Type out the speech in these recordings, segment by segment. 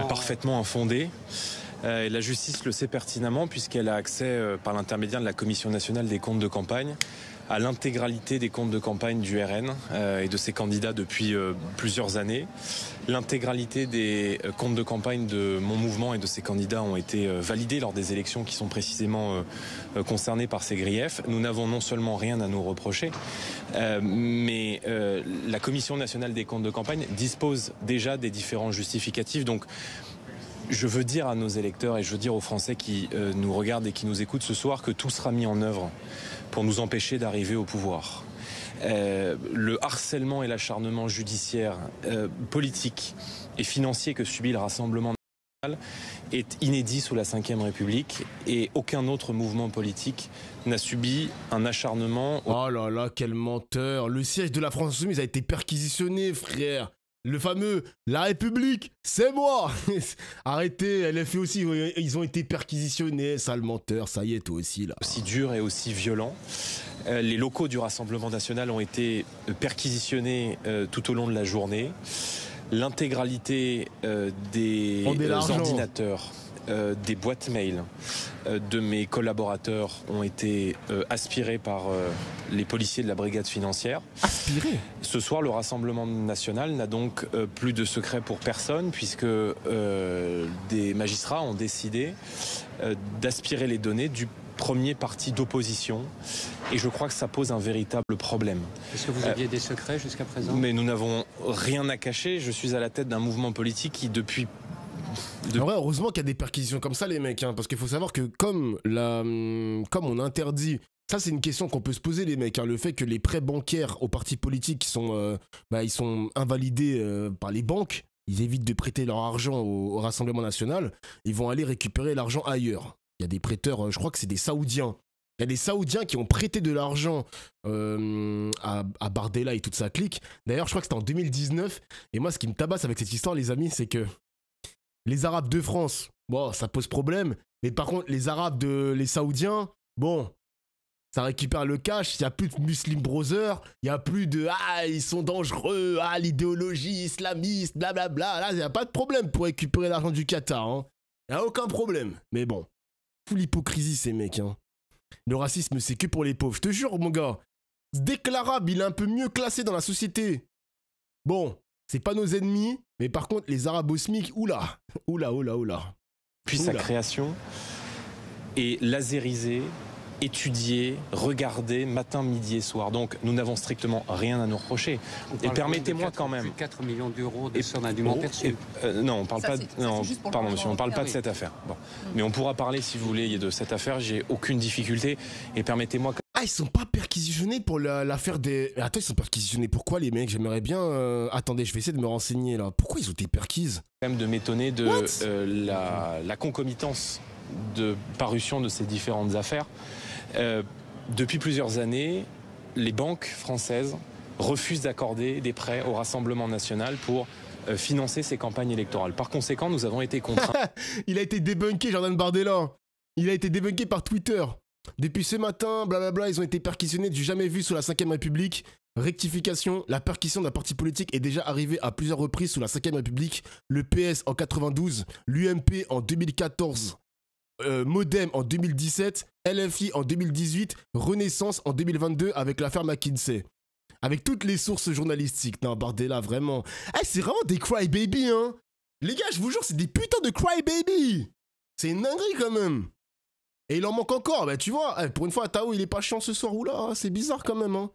Parfaitement infondée. Et la justice le sait pertinemment puisqu'elle a accès, par l'intermédiaire de la Commission nationale des comptes de campagne, à l'intégralité des comptes de campagne du RN et de ses candidats depuis plusieurs années. L'intégralité des comptes de campagne de mon mouvement et de ses candidats ont été validés lors des élections qui sont précisément concernées par ces griefs. Nous n'avons non seulement rien à nous reprocher, mais la Commission nationale des comptes de campagne dispose déjà des différents justificatifs. Donc, je veux dire à nos électeurs et je veux dire aux Français qui nous regardent et qui nous écoutent ce soir que tout sera mis en œuvre pour nous empêcher d'arriver au pouvoir. Le harcèlement et l'acharnement judiciaire, politique et financier que subit le Rassemblement national est inédit sous la Ve République et aucun autre mouvement politique n'a subi un acharnement. Oh là là, quel menteur! Le siège de la France Insoumise a été perquisitionné, frère! Le fameux « La République, c'est moi !» Arrêtez, LFI aussi, ils ont été perquisitionnés, sale menteur, ça y est, toi aussi, là. Aussi dur et aussi violent. Les locaux du Rassemblement national ont été perquisitionnés tout au long de la journée. L'intégralité des ordinateurs, des boîtes mail de mes collaborateurs ont été aspirés par les policiers de la brigade financière. Aspirés ? Ce soir, le Rassemblement national n'a donc plus de secret pour personne puisque des magistrats ont décidé d'aspirer les données du premier parti d'opposition et je crois que ça pose un véritable problème. Est-ce que vous aviez des secrets jusqu'à présent? Mais nous n'avons rien à cacher. Je suis à la tête d'un mouvement politique qui depuis... En vrai, heureusement qu'il y a des perquisitions comme ça, les mecs, hein, parce qu'il faut savoir que comme on interdit, ça c'est une question qu'on peut se poser, les mecs, hein, le fait que les prêts bancaires aux partis politiques ils sont invalidés par les banques, ils évitent de prêter leur argent au Rassemblement national, ils vont aller récupérer l'argent ailleurs. Il y a des prêteurs, je crois que c'est des Saoudiens. Il y a des Saoudiens qui ont prêté de l'argent à Bardella et toute sa clique. D'ailleurs, je crois que c'était en 2019. Et moi, ce qui me tabasse avec cette histoire, les amis, c'est que les Arabes de France, bon, ça pose problème. Mais par contre, les Saoudiens, bon, ça récupère le cash. Il n'y a plus de Muslim Brothers. Il n'y a plus de « Ah, ils sont dangereux. Ah, l'idéologie islamiste, blablabla. » Là, il n'y a pas de problème pour récupérer l'argent du Qatar. Hein. Il n'y a aucun problème. Mais bon, toute l'hypocrisie, ces mecs. Hein. Le racisme, c'est que pour les pauvres. Je te jure, mon gars. Dès que l'arabe, il est un peu mieux classé dans la société. Bon, c'est pas nos ennemis, mais par contre, les arabes au SMIC, oula. Puis sa création est lasérisée, étudiée, regardée matin, midi et soir. Donc, nous n'avons strictement rien à nous reprocher. Et permettez-moi quand même... 4 millions d'euros de sommes indûment perçues. Non, on parle pas... Non, pardon, monsieur, on ne parle pas de cette affaire. Bon. Mais on pourra parler, si vous voulez, de cette affaire. J'ai aucune difficulté. Et permettez-moi... Ah, ils sont pas perquisitionnés pour l'affaire des... Attends, ils sont perquisitionnés pourquoi, les mecs? J'aimerais bien... Attendez, je vais essayer de me renseigner, là. Pourquoi ils ont été perquises? Quand même de m'étonner de la concomitance de parution de ces différentes affaires. Depuis plusieurs années, les banques françaises refusent d'accorder des prêts au Rassemblement national pour financer ces campagnes électorales. Par conséquent, nous avons été contraints... Il a été débunké, Jordan Bardella. Il a été débunké par Twitter. Depuis ce matin, blablabla, ils ont été perquisitionnés du jamais vu sous la Ve République. Rectification, la perquisition d'un parti politique est déjà arrivée à plusieurs reprises sous la Ve République. Le PS en 92, l'UMP en 2014, Modem en 2017, LFI en 2018, Renaissance en 2022 avec l'affaire McKinsey. Avec toutes les sources journalistiques. Non, Bardella, vraiment. Hey, c'est vraiment des crybaby, hein. Les gars, je vous jure, c'est des putains de crybaby. C'est une dinguerie quand même. Et il en manque encore, bah tu vois, pour une fois, Tao, il est pas chiant ce soir ou là, hein, c'est bizarre quand même, hein.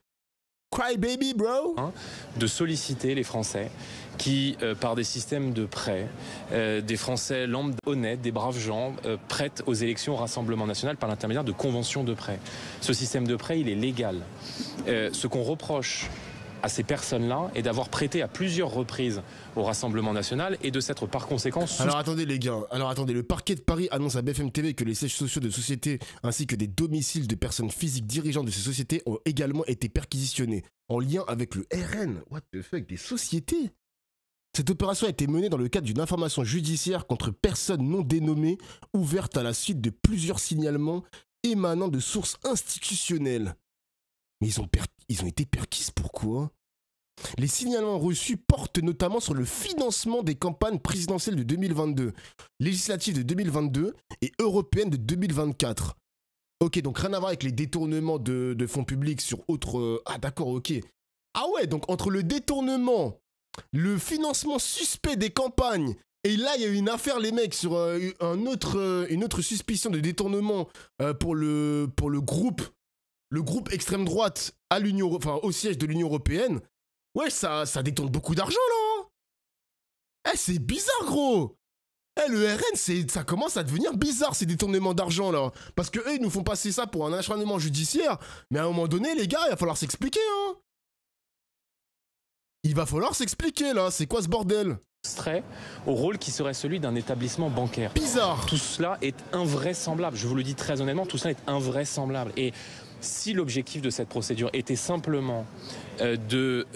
Cry baby, bro. De solliciter les Français qui, par des systèmes de prêts, des Français lambda honnêtes, des braves gens, prêtent aux élections au Rassemblement national par l'intermédiaire de conventions de prêt. Ce système de prêt, il est légal. Ce qu'on reproche à ces personnes-là est d'avoir prêté à plusieurs reprises au Rassemblement national et de s'être par conséquent... Alors attendez les gars, le parquet de Paris annonce à BFM TV que les sièges sociaux de sociétés ainsi que des domiciles de personnes physiques dirigeantes de ces sociétés ont également été perquisitionnés en lien avec le RN. What the fuck, des sociétés? Cette opération a été menée dans le cadre d'une information judiciaire contre personnes non dénommées ouverte à la suite de plusieurs signalements émanant de sources institutionnelles. Mais ils ont été perquises pourquoi? Les signalements reçus portent notamment sur le financement des campagnes présidentielles de 2022, législatives de 2022 et européennes de 2024. Ok, donc rien à voir avec les détournements de fonds publics sur autres... Ah d'accord, ok. Ah ouais, donc entre le détournement, le financement suspect des campagnes, et là il y a eu une affaire les mecs sur une autre suspicion de détournement pour le groupe extrême droite à au siège de l'Union Européenne. Ouais, ça détourne beaucoup d'argent là. Eh, c'est bizarre gros. Eh, le RN, ça commence à devenir bizarre ces détournements d'argent là. Parce que eux, ils nous font passer ça pour un acharnement judiciaire. Mais à un moment donné, les gars, il va falloir s'expliquer hein. Il va falloir s'expliquer là, c'est quoi ce bordel? Au rôle qui serait celui d'un établissement bancaire. Bizarre. Tout cela est invraisemblable, je vous le dis très honnêtement, tout cela est invraisemblable. Et si l'objectif de cette procédure était simplement de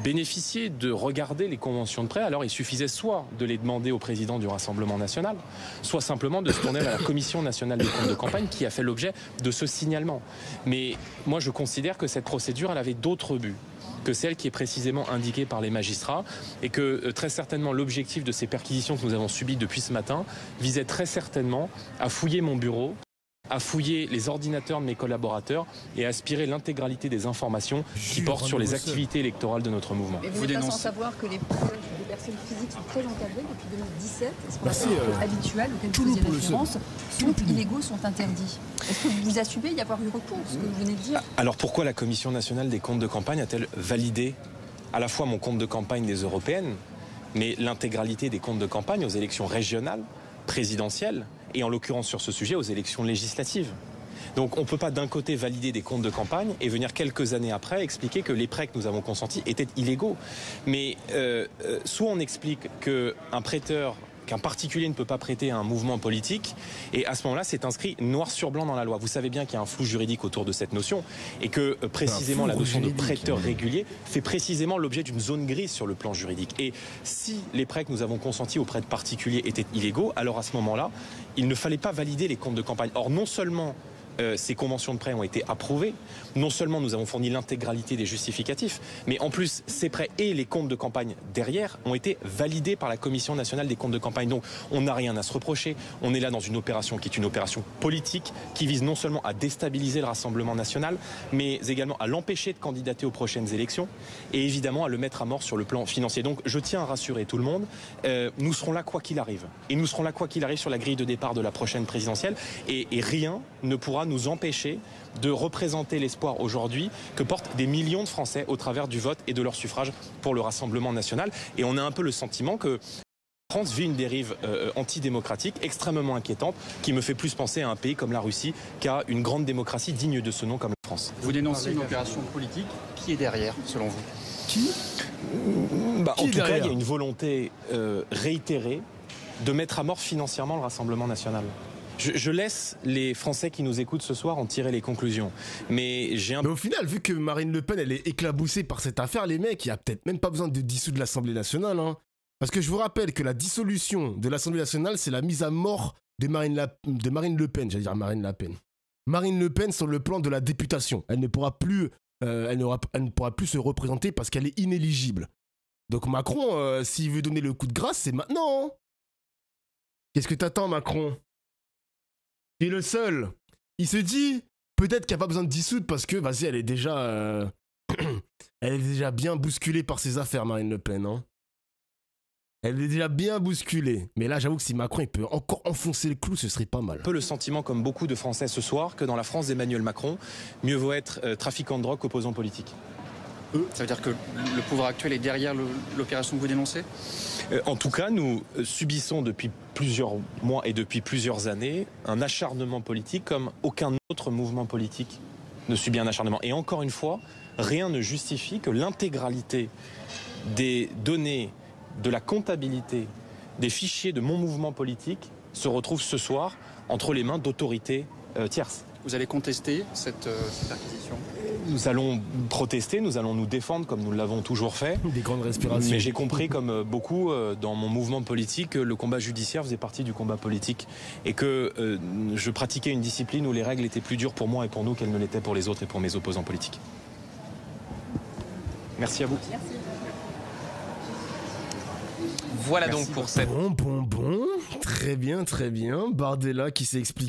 bénéficier, de regarder les conventions de prêt, alors il suffisait soit de les demander au président du Rassemblement national, soit simplement de se tourner vers la Commission nationale des comptes de campagne qui a fait l'objet de ce signalement. Mais moi je considère que cette procédure, elle avait d'autres buts que celle qui est précisément indiquée par les magistrats et que très certainement l'objectif de ces perquisitions que nous avons subies depuis ce matin visait très certainement à fouiller mon bureau, à fouiller les ordinateurs de mes collaborateurs et à aspirer l'intégralité des informations qui portent sur les activités électorales de notre mouvement. Mais vous n'êtes pas sans savoir que les personnes physiques sont très encadrées depuis 2017. Ce qu'on appelle habituel, auquel vous faisiez référence, sont illégaux, sont interdits. Est-ce que vous assumez y avoir eu recours, ce que vous venez de dire? Alors pourquoi la Commission nationale des comptes de campagne a-t-elle validé à la fois mon compte de campagne des européennes, mais l'intégralité des comptes de campagne aux élections régionales, présidentielles, et en l'occurrence sur ce sujet aux élections législatives? Donc on ne peut pas d'un côté valider des comptes de campagne et venir quelques années après expliquer que les prêts que nous avons consentis étaient illégaux. Mais soit on explique qu'un prêteur, qu'un particulier ne peut pas prêter à un mouvement politique, et à ce moment-là, c'est inscrit noir sur blanc dans la loi. Vous savez bien qu'il y a un flou juridique autour de cette notion, et que précisément la notion de prêteur régulier fait précisément l'objet d'une zone grise sur le plan juridique. Et si les prêts que nous avons consentis auprès de particuliers étaient illégaux, alors à ce moment-là, il ne fallait pas valider les comptes de campagne. Or, non seulement ces conventions de prêt ont été approuvées. Non seulement nous avons fourni l'intégralité des justificatifs, mais en plus ces prêts et les comptes de campagne derrière ont été validés par la Commission nationale des comptes de campagne. Donc on n'a rien à se reprocher. On est là dans une opération qui est une opération politique qui vise non seulement à déstabiliser le Rassemblement national, mais également à l'empêcher de candidater aux prochaines élections et évidemment à le mettre à mort sur le plan financier. Donc je tiens à rassurer tout le monde, nous serons là quoi qu'il arrive. Et nous serons là quoi qu'il arrive sur la grille de départ de la prochaine présidentielle et rien ne pourra nous empêcher de représenter l'espoir aujourd'hui que portent des millions de Français au travers du vote et de leur suffrage pour le Rassemblement national. Et on a un peu le sentiment que la France vit une dérive antidémocratique extrêmement inquiétante qui me fait plus penser à un pays comme la Russie qu'à une grande démocratie digne de ce nom comme la France. Vous dénoncez une opération politique. Qui est derrière, selon vous? Qui En tout cas, il y a une volonté réitérée de mettre à mort financièrement le Rassemblement national. Je laisse les Français qui nous écoutent ce soir en tirer les conclusions. Mais au final, vu que Marine Le Pen, elle est éclaboussée par cette affaire, les mecs, il n'y a peut-être même pas besoin de dissoudre l'Assemblée nationale. Hein. Parce que je vous rappelle que la dissolution de l'Assemblée nationale, c'est la mise à mort de Marine Le Pen. J'allais dire Marine Le Pen. Marine Le Pen sur le plan de la députation. Elle ne pourra plus, se représenter parce qu'elle est inéligible. Donc Macron, s'il veut donner le coup de grâce, c'est maintenant. Hein. Qu'est-ce que t'attends, Macron? Il est le seul. Il se dit, peut-être qu'il n'y a pas besoin de dissoudre parce que, vas-y, elle est déjà bien bousculée par ses affaires, Marine Le Pen. Hein. Elle est déjà bien bousculée. Mais là, j'avoue que si Macron il peut encore enfoncer le clou, ce serait pas mal. Un peu le sentiment, comme beaucoup de Français ce soir, que dans la France d'Emmanuel Macron, mieux vaut être trafiquant de drogue qu'opposant politique. Ça veut dire que le pouvoir actuel est derrière l'opération que vous dénoncez? En tout cas, nous subissons depuis plusieurs mois et depuis plusieurs années un acharnement politique comme aucun autre mouvement politique ne subit un acharnement. Et encore une fois, rien ne justifie que l'intégralité des données, de la comptabilité, des fichiers de mon mouvement politique se retrouve ce soir entre les mains d'autorités tierces. Vous allez contester cette perquisition? Nous allons protester, nous allons nous défendre comme nous l'avons toujours fait. Des grandes respirations. Mais j'ai compris, comme beaucoup dans mon mouvement politique, que le combat judiciaire faisait partie du combat politique et que je pratiquais une discipline où les règles étaient plus dures pour moi et pour nous qu'elles ne l'étaient pour les autres et pour mes opposants politiques. Merci à vous. Merci. Voilà donc pour cette... Bon. Très bien. Bardella qui s'est expliqué.